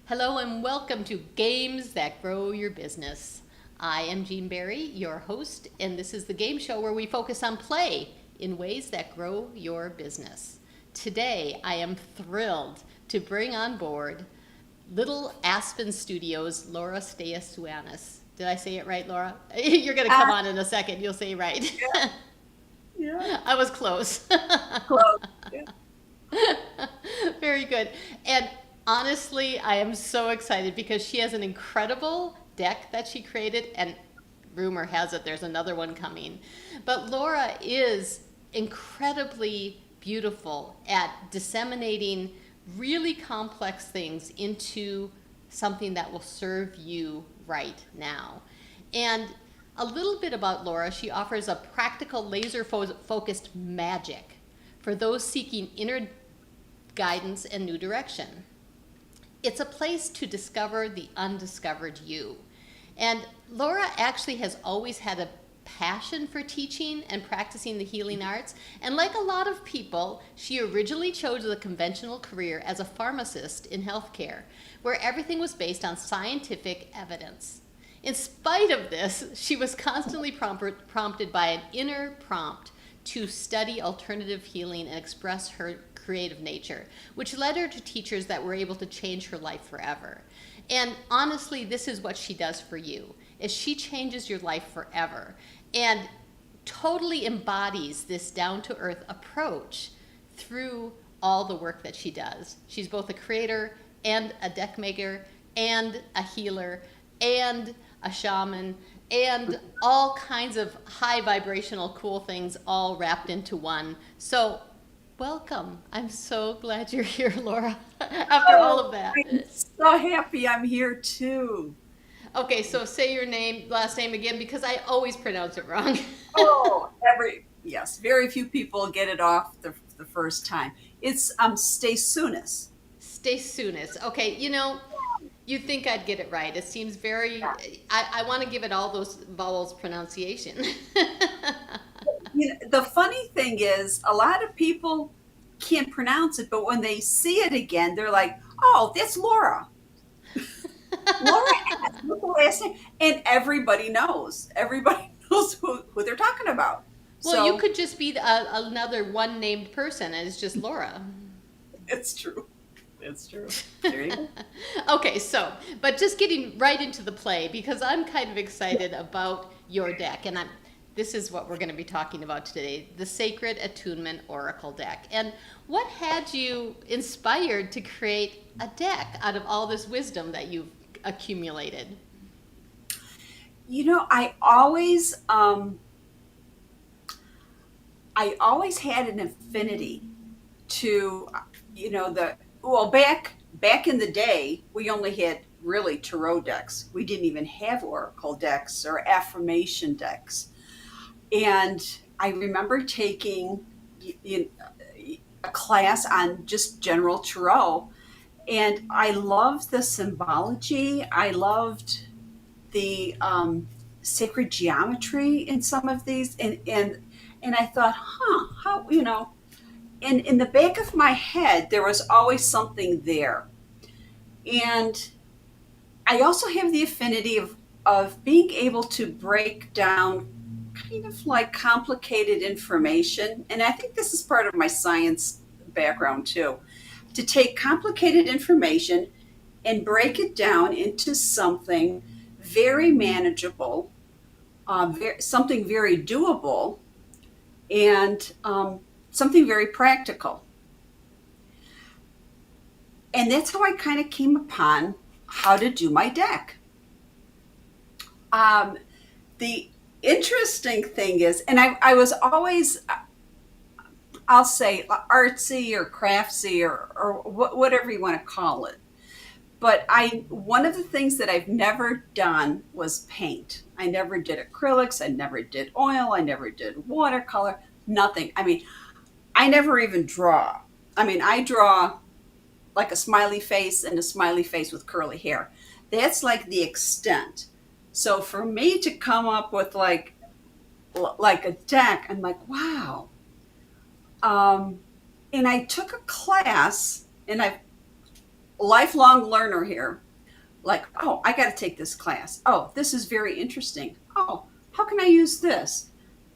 Hello and welcome to Games That Grow Your Business. I am Jean Berry, your host, and this is the game show where we focus on play in ways that grow your business. Today, I am thrilled to bring on board Little Aspen Studios, Laura Staisiunas. Did I say it right, Laura? You're going to come on in a second. You'll say right. Yeah, I was close. close. Yeah. Very good. And honestly, I am so excited because she has an incredible deck that she created, and rumor has it there's another one coming. But Laura is incredibly beautiful at disseminating really complex things into something that will serve you right now. And a little bit about Laura, she offers a practical laser focused magic for those seeking inner guidance and new direction. It's a place to discover the undiscovered you. And Laura actually has always had a passion for teaching and practicing the healing arts. And like a lot of people, she originally chose the conventional career as a pharmacist in healthcare, where everything was based on scientific evidence. In spite of this, she was constantly prompted by an inner prompt to study alternative healing and express her creative nature, which led her to teachers that were able to change her life forever. And honestly, this is what she does for you, is she changes your life forever and totally embodies this down-to-earth approach through all the work that she does. She's both a creator and a deck maker and a healer and a shaman and all kinds of high vibrational cool things all wrapped into one. So welcome. I'm so glad you're here, Laura, after all Oh, of that. I'm so happy I'm here too. Okay, so say your name, last name again, because I always pronounce it wrong. Oh, yes, very few people get it off the first time. It's Staisunas. Staisiunas. Okay, you think I'd get it right. It seems very, I want to give it all those vowels pronunciation. The funny thing is, a lot of people can't pronounce it, but when they see it again, they're like, "Oh, that's Laura. Laura S. What's the last name?" And everybody knows. Everybody knows who they're talking about. Well, you So could just be another one named person, and it's just Laura. it's true. It's true. There you go. Okay, so, but just getting right into the play because I'm kind of excited about your deck, and this is what we're going to be talking about today, the Sacred Attunement Oracle deck. And what had you inspired to create a deck out of all this wisdom that you've accumulated? I always had an affinity to, the well back in the day, we only had really tarot decks. We didn't even have oracle decks or affirmation decks. And I remember taking a class on just general tarot, and I loved the symbology. I loved the sacred geometry in some of these, and I thought, how and in the back of my head there was always something there. And I also have the affinity of being able to break down kind of like complicated information, and I think this is part of my science background too, to take complicated information and break it down into something very manageable, something very doable, and something very practical. And that's how I kind of came upon how to do my deck. Um, the interesting thing is, and I was always, I'll say, artsy or craftsy or whatever you want to call it. But one of the things that I've never done was paint. I never did acrylics. I never did oil. I never did watercolor. Nothing. I mean, I never even draw. I mean, I draw like a smiley face and a smiley face with curly hair. That's like the extent. So for me to come up with like a deck, I'm like, wow. Um, and I took a class, and I've lifelong learner here. Like, oh, I got to take this class. Oh, this is very interesting. Oh, how can I use this?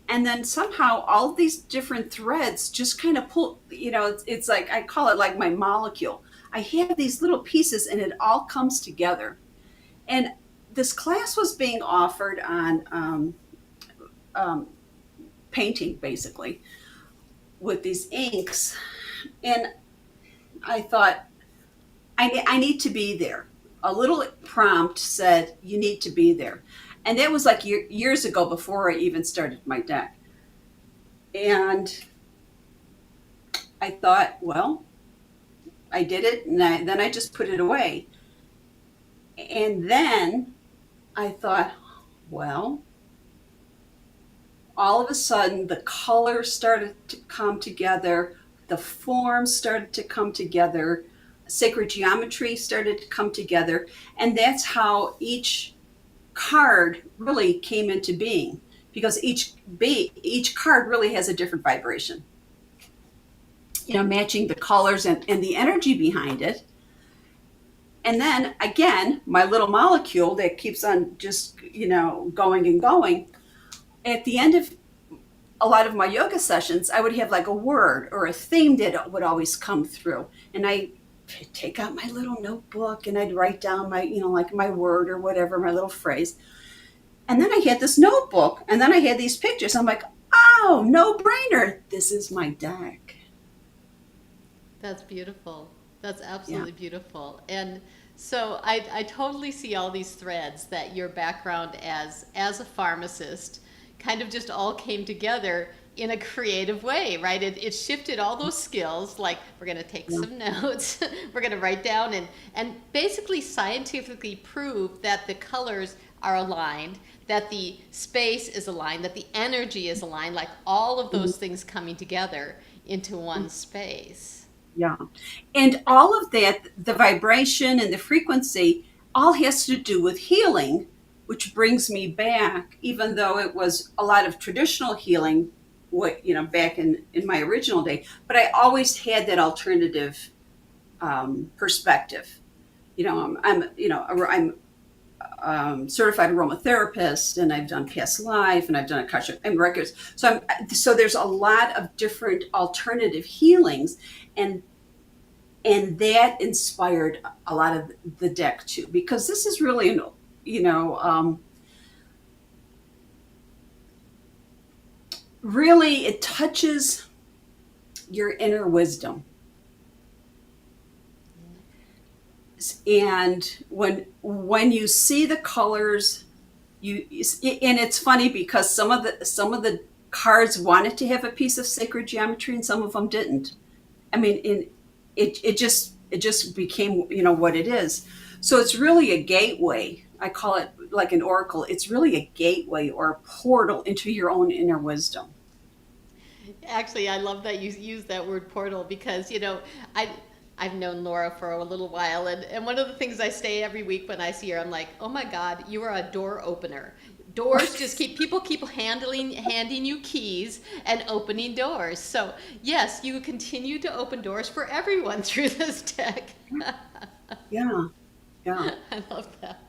And then somehow all of these different threads just kind of pull, it's like, I call it like my molecule. I have these little pieces and it all comes together. And this class was being offered on painting, basically, with these inks. And I thought, I need to be there. A little prompt said, you need to be there. And that was like years ago before I even started my deck. And I thought, well, I did it, and then I just put it away. And then I thought, well, all of a sudden the colors started to come together, the forms started to come together, sacred geometry started to come together, and that's how each card really came into being, because each card really has a different vibration, matching the colors and the energy behind it. And then again, my little molecule that keeps on just going and going. At the end of a lot of my yoga sessions, I would have like a word or a theme that would always come through, and I take out my little notebook and I'd write down my, like my word or whatever, my little phrase. And then I had this notebook, and then I had these pictures. I'm like, oh, no brainer. This is my deck. That's beautiful. That's absolutely beautiful. And so I totally see all these threads that your background as a pharmacist kind of just all came together in a creative way, right? It shifted all those skills, like we're going to take some notes, we're going to write down and basically scientifically prove that the colors are aligned, that the space is aligned, that the energy is aligned, like all of those things coming together into one space. Yeah. And all of that, the vibration and the frequency, all has to do with healing, which brings me back, even though it was a lot of traditional healing, back in my original day, but I always had that alternative perspective. I'm certified aromatherapist, and I've done past life, and I've done Akashic records. So there's a lot of different alternative healings, and that inspired a lot of the deck too, because this is really really, it touches your inner wisdom. And when you see the colors, and it's funny because some of the cards wanted to have a piece of sacred geometry and some of them didn't. I mean, it just became what it is. So it's really a gateway. I call it like an oracle. It's really a gateway or a portal into your own inner wisdom. Actually, I love that you use that word portal, because I've known Laura for a little while, and one of the things I say every week when I see her, I'm like, oh my God, you are a door opener. Doors just keep handing you keys and opening doors. So yes, you continue to open doors for everyone through this deck. Yeah. I love that.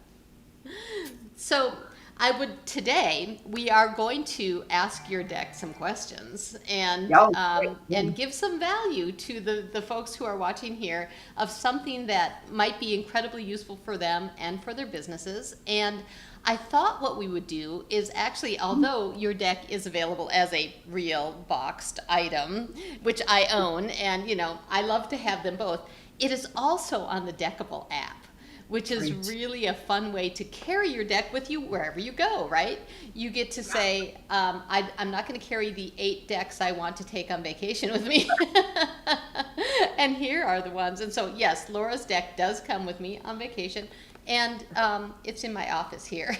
So today we are going to ask your deck some questions and give some value to the folks who are watching here of something that might be incredibly useful for them and for their businesses. And I thought what we would do is actually, although your deck is available as a real boxed item, which I own, and I love to have them both, it is also on the Deckable app, which is really a fun way to carry your deck with you wherever you go, right? You get to say, I'm not going to carry the 8 decks I want to take on vacation with me. And here are the ones. And so, yes, Laura's deck does come with me on vacation, and it's in my office here.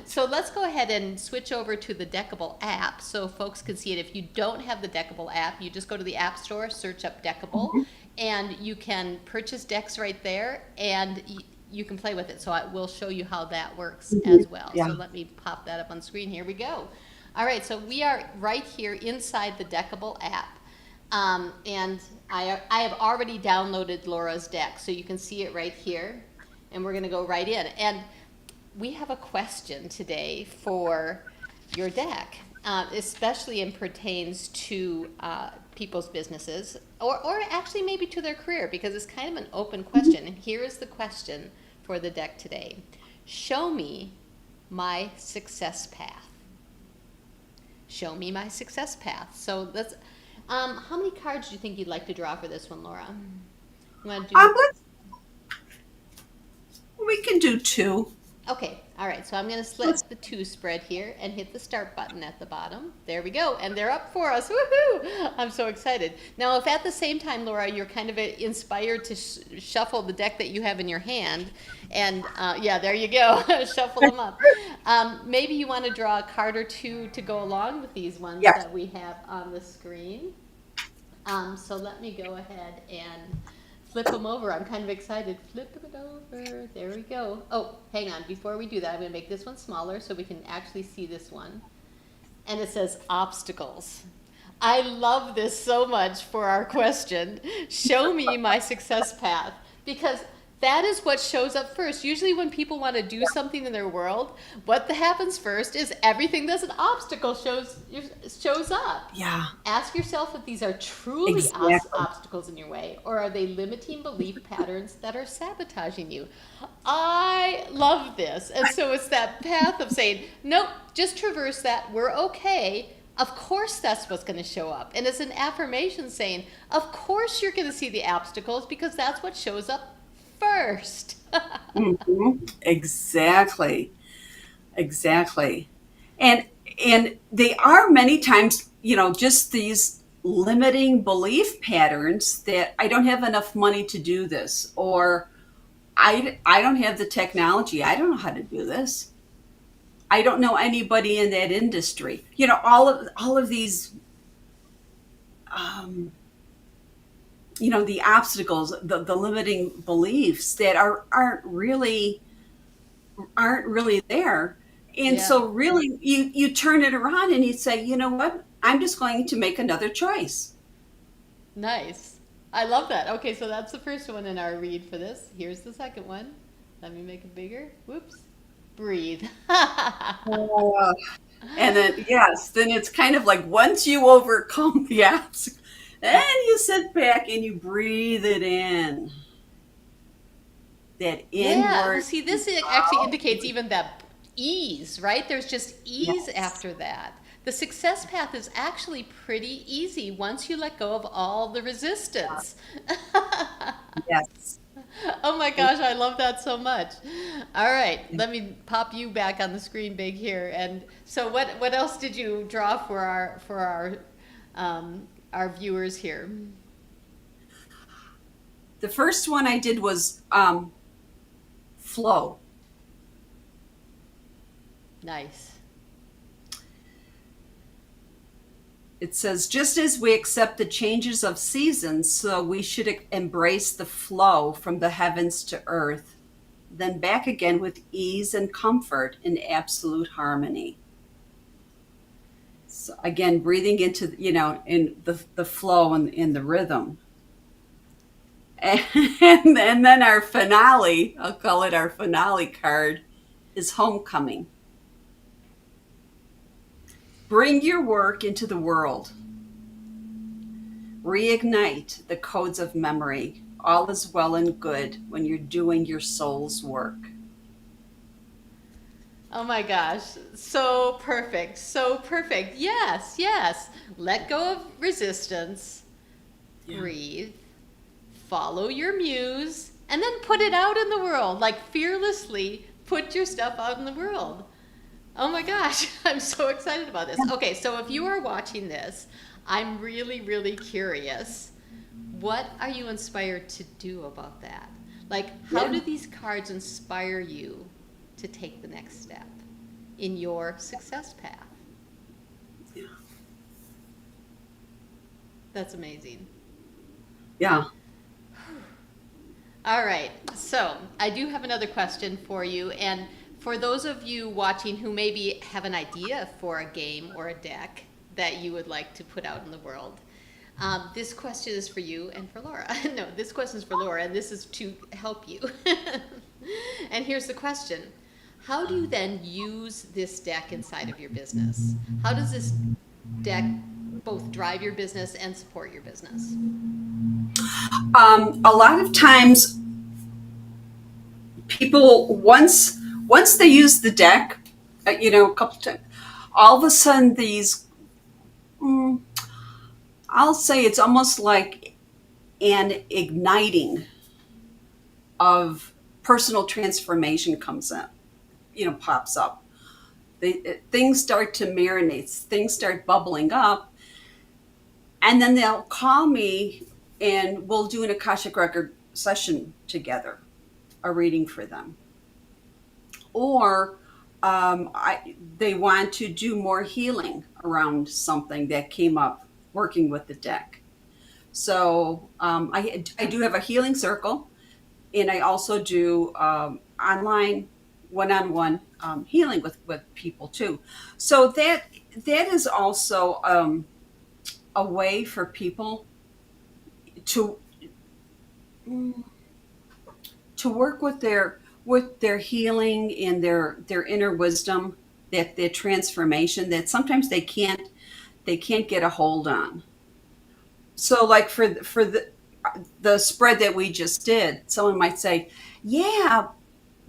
So let's go ahead and switch over to the Deckable app so folks can see it. If you don't have the Deckable app, you just go to the App Store, search up Deckable, and you can purchase decks right there, and you can play with it. So I will show you how that works as well. So let me pop that up on screen. Here we go. All right, so we are right here inside the Deckable app. And I have already downloaded Laura's deck, so you can see it right here. And we're going to go right in. And we have a question today for your deck, especially in pertains to people's businesses, or actually maybe to their career, because it's kind of an open question. And here is the question for the deck today. Show me my success path. Show me my success path. So let's, how many cards do you think you'd like to draw for this one, Laura? You want to do? We can do 2. Okay, all right, so I'm going to select the 2 spread here and hit the start button at the bottom. There we go, and they're up for us. Woohoo! I'm so excited. Now, if at the same time, Laura, you're kind of inspired to shuffle the deck that you have in your hand, and yeah, there you go, shuffle them up. Maybe you want to draw a card or 2 to go along with these ones that we have on the screen. So let me go ahead and flip them over. I'm kind of excited. Flip it over. There we go. Oh, hang on. Before we do that, I'm going to make this one smaller so we can actually see this one. And it says obstacles. I love this so much for our question. Show me my success path. Because that is what shows up first. Usually when people want to do something in their world, what happens first is everything that's an obstacle shows up. Yeah. Ask yourself if these are truly obstacles in your way, or are they limiting belief patterns that are sabotaging you? I love this. And so it's that path of saying, nope, just traverse that. We're okay. Of course that's what's going to show up. And it's an affirmation saying, of course you're going to see the obstacles because that's what shows up first. Exactly. And they are many times, just these limiting belief patterns that I don't have enough money to do this, or I don't have the technology. I don't know how to do this. I don't know anybody in that industry. All of these the obstacles, the limiting beliefs that aren't really there. And so really you turn it around and you say, you know what? I'm just going to make another choice. Nice. I love that. Okay, so that's the first one in our read for this. Here's the second one. Let me make it bigger. Whoops. Breathe. And then, then it's kind of like once you overcome the obstacle, then you sit back and you breathe it in. That inward. Yeah, well, see, this actually indicates even that ease, right? There's just ease after that. The success path is actually pretty easy once you let go of all the resistance. Yes. Oh my gosh, I love that so much. All right, let me pop you back on the screen big here. And so what else did you draw for our viewers here? The first one I did was flow. Nice. It says, just as we accept the changes of seasons, so we should embrace the flow from the heavens to earth, then back again with ease and comfort in absolute harmony. So again, breathing into, in the flow and in the rhythm. And then our finale, I'll call it our finale card, is homecoming. Bring your work into the world. Reignite the codes of memory. All is well and good when you're doing your soul's work. Oh my gosh, so perfect, so perfect. Yes, yes. Let go of resistance, breathe, follow your muse, and then put it out in the world. Like fearlessly put your stuff out in the world. Oh my gosh, I'm so excited about this. Okay, so if you are watching this, I'm really, really curious. What are you inspired to do about that? Like, how do these cards inspire you to take the next step in your success path? Yeah. That's amazing. Yeah. All right, so I do have another question for you, and for those of you watching who maybe have an idea for a game or a deck that you would like to put out in the world, This question is for you and for Laura. No, this question is for Laura, and this is to help you. And here's the question. How do you then use this deck inside of your business? How does this deck both drive your business and support your business? A lot of times people, once they use the deck, a couple times, all of a sudden these, I'll say it's almost like an igniting of personal transformation comes up, pops up. Things start to marinate, things start bubbling up, and then they'll call me and we'll do an Akashic record session together, a reading for them. Or they want to do more healing around something that came up working with the deck. So I do have a healing circle, and I also do online one-on-one healing with people too. So that is also a way for people to work with their healing and their inner wisdom, that their transformation that sometimes they can't get a hold on. So like for the spread that we just did, someone might say, yeah,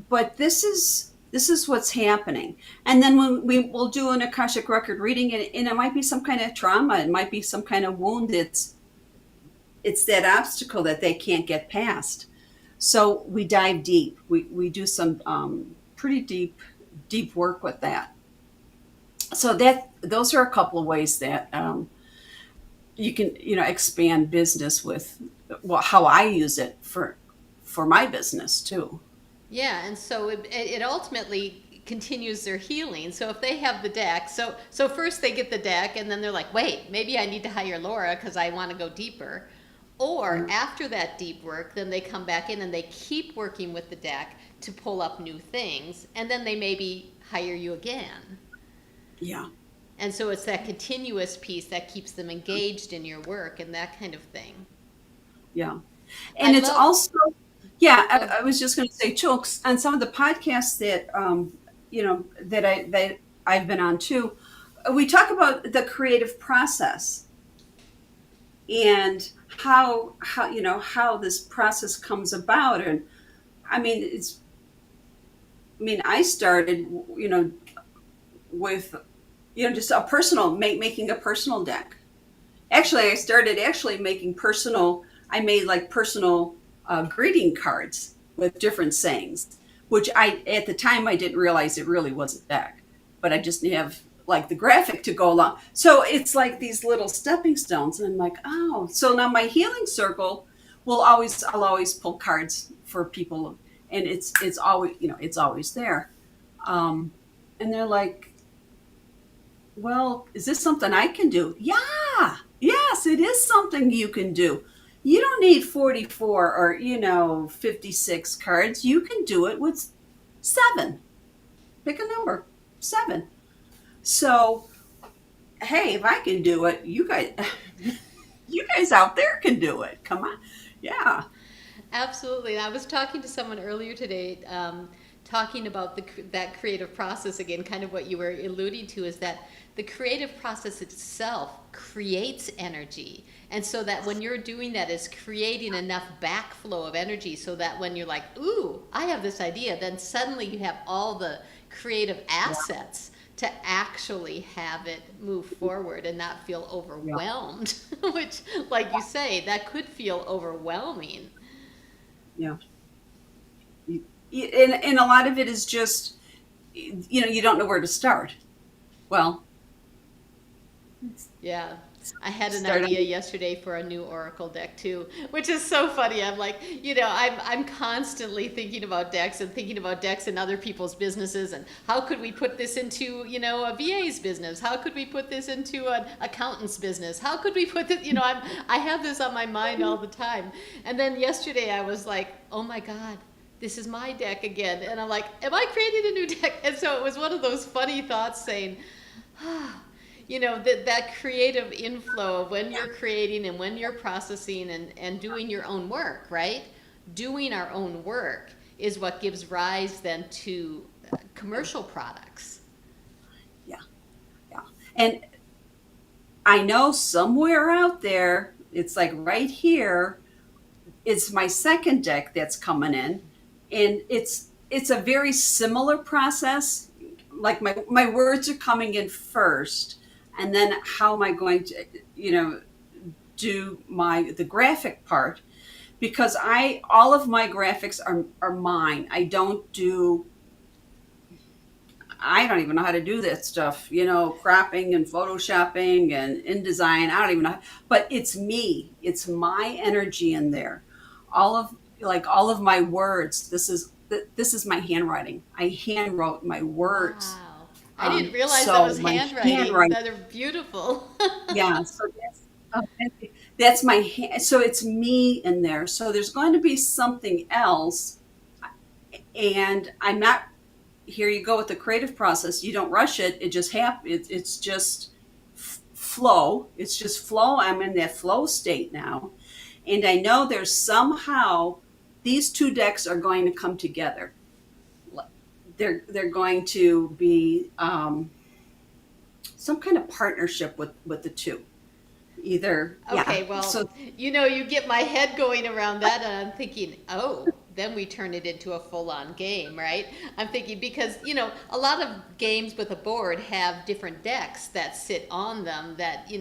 but this is what's happening. And then when we'll do an Akashic record reading, and it might be some kind of trauma, it might be some kind of wound. It's that obstacle that they can't get past. So we dive deep. We do some pretty deep work with that. So those are a couple of ways that you can expand business with, how I use it for my business too. Yeah, and so it ultimately continues their healing. So if they have the deck, so first they get the deck, and then they're like, wait, maybe I need to hire Laura because I want to go deeper. Or after that deep work, then they come back in and they keep working with the deck to pull up new things, and then they maybe hire you again. Yeah. And so it's that continuous piece that keeps them engaged in your work and that kind of thing. Yeah. And it's also, yeah, I was just going to say, too, on some of the podcasts that, that I've been on too, we talk about the creative process and how this process comes about. And I started, with, just a personal, making a personal deck. Actually, I started making I made like personal greeting cards with different sayings, which at the time I didn't realize it really was a deck, but I just have like the graphic to go along. So it's like these little stepping stones. And I'm like, oh, so now my healing circle I'll always pull cards for people, and it's always, it's always there. And they're like, well, is this something I can do? Yeah, yes, it is something you can do. You don't need 44 or, 56 cards. You can do it with 7. Pick a number, 7. So, hey, if I can do it, you guys out there can do it. Come on. Yeah. Absolutely. And I was talking to someone earlier today, talking about that creative process again. Kind of what you were alluding to is that the creative process itself creates energy. And so that when you're doing that, is creating enough backflow of energy so that when you're like, ooh, I have this idea, then suddenly you have all the creative assets to actually have it move forward and not feel overwhelmed, which, like you say, that could feel overwhelming. Yeah. And a lot of it is just, you don't know where to start. Well, yeah. I had an idea yesterday for a new Oracle deck too, which is so funny. I'm like, I'm constantly thinking about decks and thinking about decks in other people's businesses, and how could we put this into, a VA's business? How could we put this into an accountant's business? How could we put this, I have this on my mind all the time. And then yesterday I was like, oh my God, this is my deck again. And I'm like, am I creating a new deck? And so it was one of those funny thoughts saying, you know, that creative inflow of when you're creating and when you're processing and doing your own work, right? Doing our own work is what gives rise then to commercial products. Yeah, yeah. And I know somewhere out there, it's like right here, it's my second deck that's coming in, and it's a very similar process. Like my words are coming in first, and then how am I going to, do the graphic part, because I all of my graphics are mine. I don't even know how to do that stuff, cropping and photoshopping and InDesign. I don't even know, but it's me. It's my energy in there. All of my words. This is my handwriting. I handwrote my words. Wow. I didn't realize that So was my handwriting. handwriting, That are beautiful. yeah. So that's my hand. So it's me in there. So there's going to be something else, and I'm not. Here you go with the creative process. You don't rush it. It just happens. It's just flow. It's just flow. I'm in that flow state now. And I know there's somehow these two decks are going to come together. They're going to be some kind of partnership with the two. Either, Okay, yeah. well, So you get my head going around that, and I'm thinking, oh, then we turn it into a full-on game, right? I'm thinking because, a lot of games with a board have different decks that sit on them that,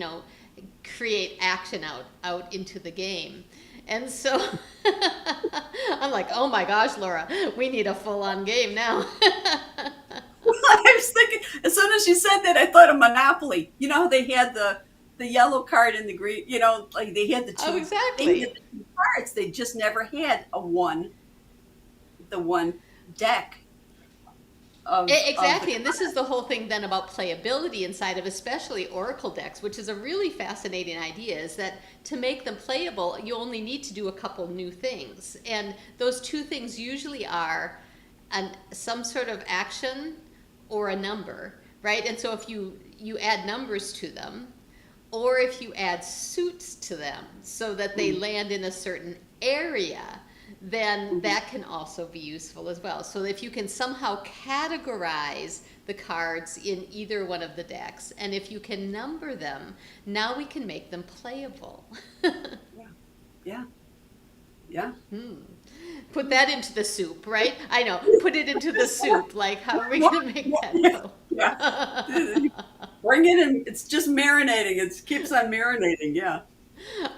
create action out into the game. And so I'm like, oh my gosh, Laura, we need a full-on game now. I was thinking, as soon as you said that, I thought of Monopoly. You know how they had the yellow card and the green, like they had Oh, they had exactly. the two cards. They just never had the one deck of the Exactly, and this is the whole thing then about playability inside of especially Oracle decks, which is a really fascinating idea, is that to make them playable, you only need to do a couple new things. And those two things usually are some sort of action or a number, right? And so if you add numbers to them, or if you add suits to them so that they land in a certain area, then that can also be useful as well. So if you can somehow categorize the cards in either one of the decks, and if you can number them, now we can make them playable. yeah, yeah, yeah. Put that into the soup, right? I know. Put it into the soup. Like, how are we going to make that Yeah, go? yeah. Bring it in. It's just marinating. It keeps on marinating. Yeah.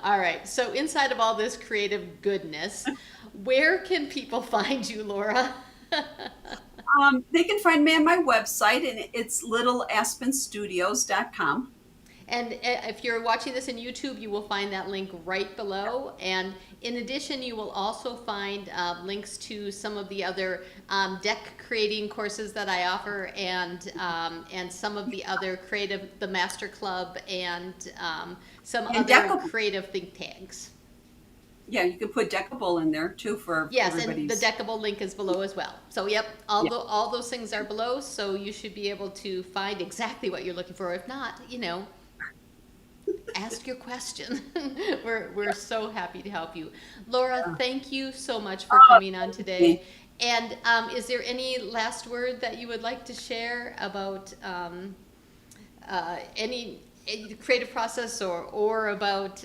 All right. So inside of all this creative goodness, where can people find you, Laura? They can find me on my website, and it's littleaspenstudios.com. And if you're watching this in YouTube, you will find that link right below. And in addition, you will also find links to some of the other deck creating courses that I offer, and some of the other the Master Club, and some And other Deckable. creative think tanks. Yeah, you can put Deckable in there too for Yes, and the everybody's. Deckable link is below as well. So yep, Yeah. all those things are below, so you should be able to find exactly what you're looking for. If not, ask your question. We're so happy to help you. Laura, thank you so much for coming on today. And is there any last word that you would like to share about any creative process, or about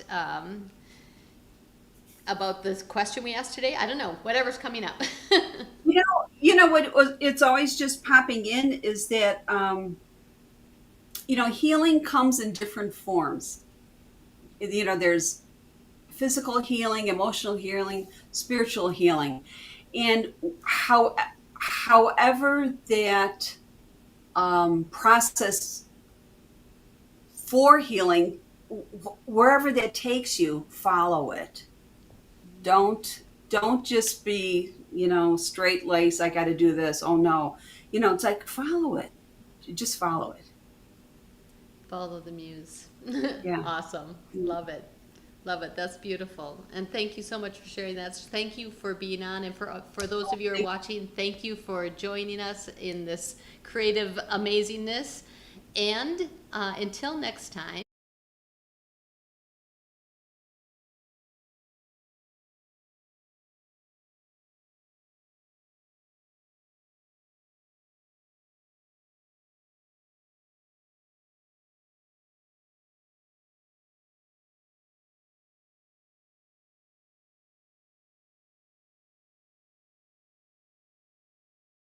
this question we asked today? I don't know, whatever's coming up. It's always just popping in is that healing comes in different forms. There's physical healing, emotional healing, spiritual healing, and however that process for healing, wherever that takes you, follow it. Don't just be straight lace. I got to do this. Oh no, it's like follow it. Just follow it. Follow the muse. Yeah. Awesome. Love it. Love it. That's beautiful. And thank you so much for sharing that. Thank you for being on. And for those of you who are watching, thank you for joining us in this creative amazingness. And until next time.